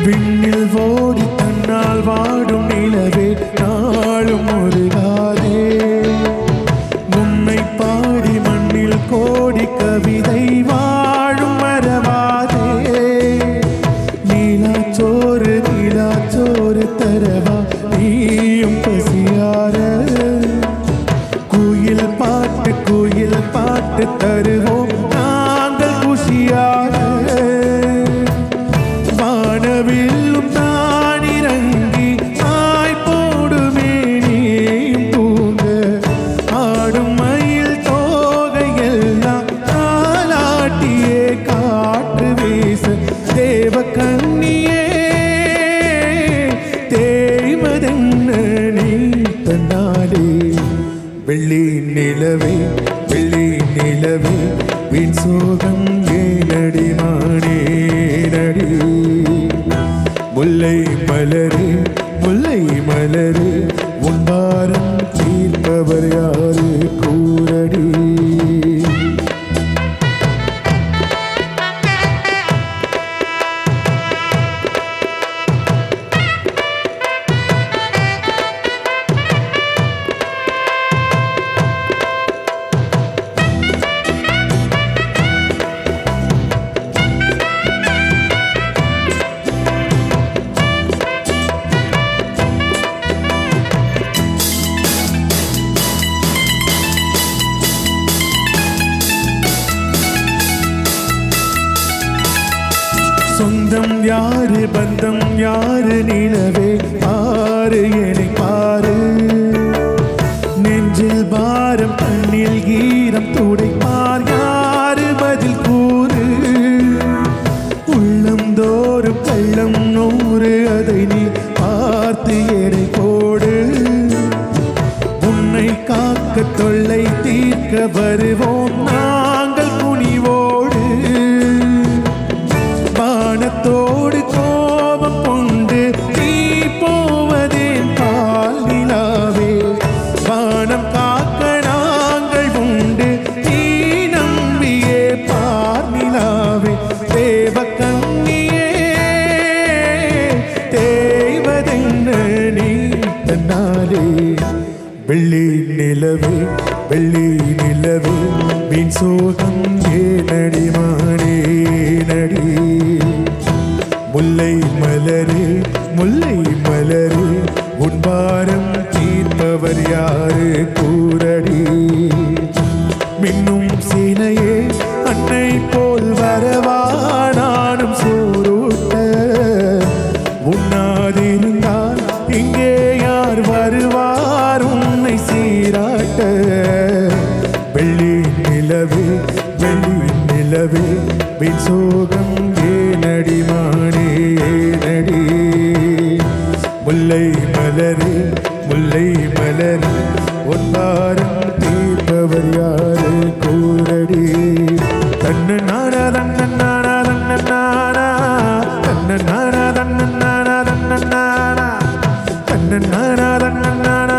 விண்ணில் ஓடி தன்னால் வாடும் நிலவே நாளும் முருகாதே உன்னை பாடி மண்ணில் கோடி கவிதை வாழும் மரவாதே நீலாச்சோறு தரவா நீயும் பசியார குயில் பாட்டு தருவோம் நாங்கள் குஷியார வானவில்லும் தான் இறங்கி ஆய் போடுமே நீயும் தூங்க ஆடும் மயில் தோகையெல்லாம் தாலாட்டியே காற்று வீச தேவ கண்ணியே தேய்மதென்ன நீ தன்னாலே வெள்ளி நிலவே வீண் சோகம் ஏனடி மானே நடி முல்லை மலரே உன் பாரம் தீர்ப்பவர் யாரு கூரடி சொந்தம் யாரு பந்தம் யாரு நிலவே பாரு என்னை பாரு நெஞ்சில் பாரம் கண்ணில் ஈரம் துடைப்பார் யாரு பதில் கூறு உள்ளம் தோறும் கள்ளம் நூறு அதை நீ பார்த்து எடை போடு உன்னை காக்க தொல்லை தீர்க்க வருவோம் நாங்கள் குனிவோடு வானத்தோடு கோபம் கொண்டு நீ போவதேன் பால் நிலாவே வானம் காக்க நாங்கள் உண்டு நீ நம்பியே பார் நிலாவே தேவ கண்ணியே தேய்வதென்ன நீ தன்னாலே வெள்ளி நிலவே வீண் சோகம் ஏனடி மானே நடி முல்லை மலரே உன் பாரம் தீர்ப்பவர் யாரு கூரடி மின்னும் சீனையே அன்னை போல் வரவா நானும் சோறுட்ட உண்ணாதிருந்தால் இங்கே யார் வருவார் உன்னை சீராட்ட வெள்ளி நிலவே வீண் சோகம் ஏனடி மானே நடி முல்லை மலரே உன் பாரம் தீர்ப்பவர் யாரு கூரடி தன்ன நானா தன்ன நானா